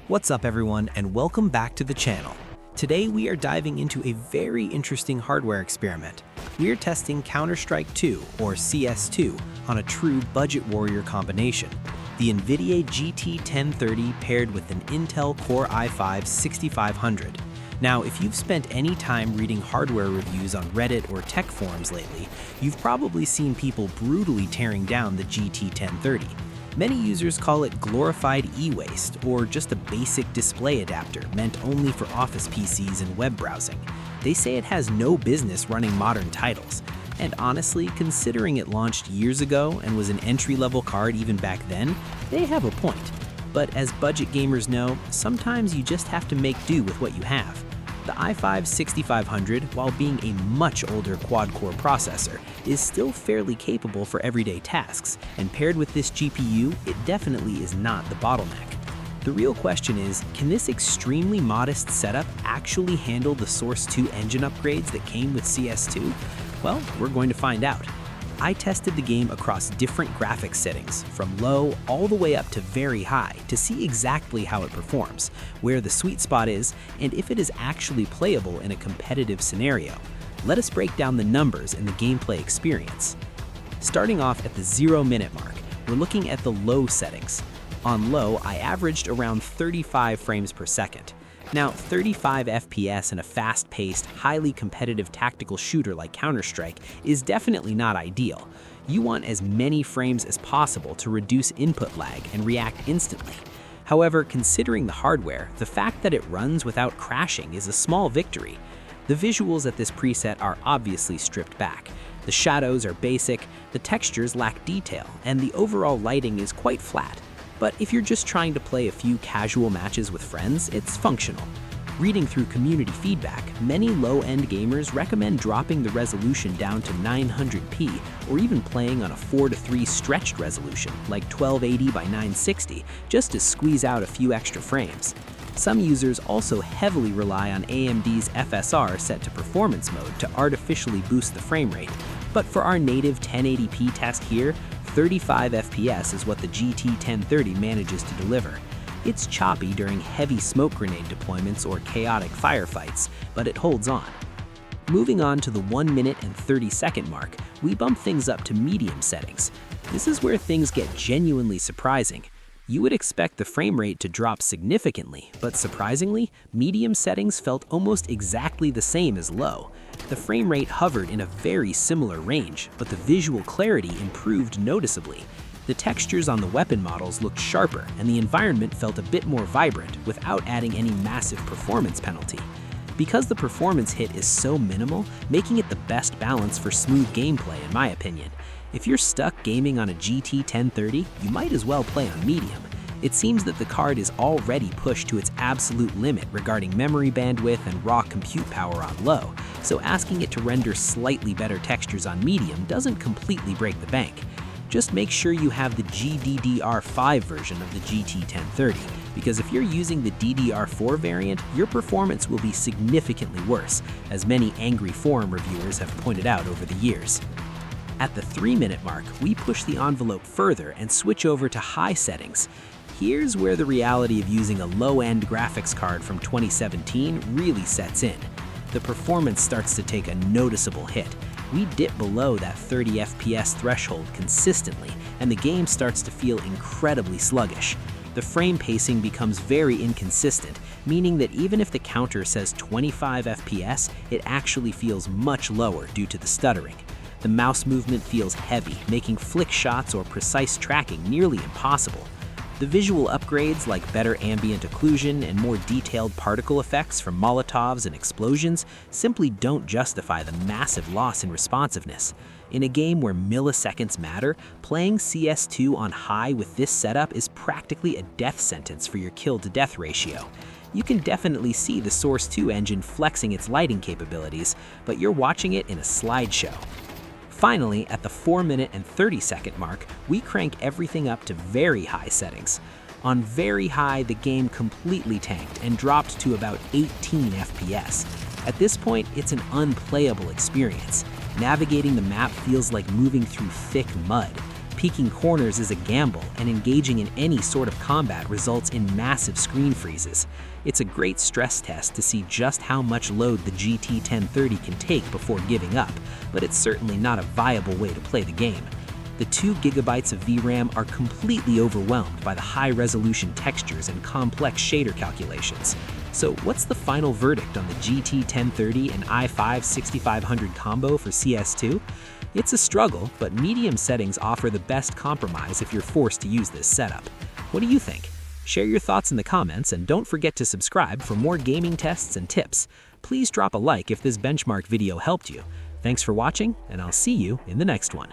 What's up everyone, and welcome back to the channel. Today we are diving into a very interesting hardware experiment. We are testing Counter-Strike 2, or CS2, on a true budget warrior combination. The NVIDIA GT 1030 paired with an Intel Core i5-6500. Now, if you've spent any time reading hardware reviews on Reddit or tech forums lately, you've probably seen people brutally tearing down the GT 1030. Many users call it glorified e-waste, or just a basic display adapter meant only for office PCs and web browsing. They say it has no business running modern titles. And honestly, considering it launched years ago and was an entry-level card even back then, they have a point. But as budget gamers know, sometimes you just have to make do with what you have. The i5-6500, while being a much older quad-core processor, is still fairly capable for everyday tasks, and paired with this GPU, it definitely is not the bottleneck. The real question is, can this extremely modest setup actually handle the Source 2 engine upgrades that came with CS2? Well, we're going to find out. I tested the game across different graphics settings, from low all the way up to very high, to see exactly how it performs, where the sweet spot is, and if it is actually playable in a competitive scenario. Let us break down the numbers and the gameplay experience. Starting off at the 0-minute mark, we're looking at the low settings. On low, I averaged around 35 frames per second. Now, 35 FPS in a fast-paced, highly competitive tactical shooter like Counter-Strike is definitely not ideal. You want as many frames as possible to reduce input lag and react instantly. However, considering the hardware, the fact that it runs without crashing is a small victory. The visuals at this preset are obviously stripped back. The shadows are basic, the textures lack detail, and the overall lighting is quite flat. But if you're just trying to play a few casual matches with friends, it's functional. Reading through community feedback, many low-end gamers recommend dropping the resolution down to 900p or even playing on a 4:3 stretched resolution like 1280 by 960 just to squeeze out a few extra frames. Some users also heavily rely on AMD's FSR set to performance mode to artificially boost the frame rate. But for our native 1080p test here, 35 FPS is what the GT 1030 manages to deliver. It's choppy during heavy smoke grenade deployments or chaotic firefights, but it holds on. Moving on to the 1 minute and 30-second mark, we bump things up to medium settings. This is where things get genuinely surprising. You would expect the frame rate to drop significantly, but surprisingly, medium settings felt almost exactly the same as low. The frame rate hovered in a very similar range, but the visual clarity improved noticeably. The textures on the weapon models looked sharper, and the environment felt a bit more vibrant without adding any massive performance penalty. Because the performance hit is so minimal, making it the best balance for smooth gameplay in my opinion. If you're stuck gaming on a GT 1030, you might as well play on medium. It seems that the card is already pushed to its absolute limit regarding memory bandwidth and raw compute power on low, so asking it to render slightly better textures on medium doesn't completely break the bank. Just make sure you have the GDDR5 version of the GT 1030, because if you're using the DDR4 variant, your performance will be significantly worse, as many angry forum reviewers have pointed out over the years. At the 3-minute mark, we push the envelope further and switch over to high settings. Here's where the reality of using a low-end graphics card from 2017 really sets in. The performance starts to take a noticeable hit. We dip below that 30 FPS threshold consistently, and the game starts to feel incredibly sluggish. The frame pacing becomes very inconsistent, meaning that even if the counter says 25 FPS, it actually feels much lower due to the stuttering. The mouse movement feels heavy, making flick shots or precise tracking nearly impossible. The visual upgrades like better ambient occlusion and more detailed particle effects from Molotovs and explosions simply don't justify the massive loss in responsiveness. In a game where milliseconds matter, playing CS2 on high with this setup is practically a death sentence for your kill-to-death ratio. You can definitely see the Source 2 engine flexing its lighting capabilities, but you're watching it in a slideshow. Finally, at the 4-minute and 30-second mark, we crank everything up to very high settings. On very high, the game completely tanked and dropped to about 18 FPS. At this point, it's an unplayable experience. Navigating the map feels like moving through thick mud. Peeking corners is a gamble, and engaging in any sort of combat results in massive screen freezes. It's a great stress test to see just how much load the GT 1030 can take before giving up, but it's certainly not a viable way to play the game. The 2 GB of VRAM are completely overwhelmed by the high-resolution textures and complex shader calculations. So what's the final verdict on the GT 1030 and i5 6500 combo for CS2? It's a struggle, but medium settings offer the best compromise if you're forced to use this setup. What do you think? Share your thoughts in the comments, and don't forget to subscribe for more gaming tests and tips. Please drop a like if this benchmark video helped you. Thanks for watching, and I'll see you in the next one.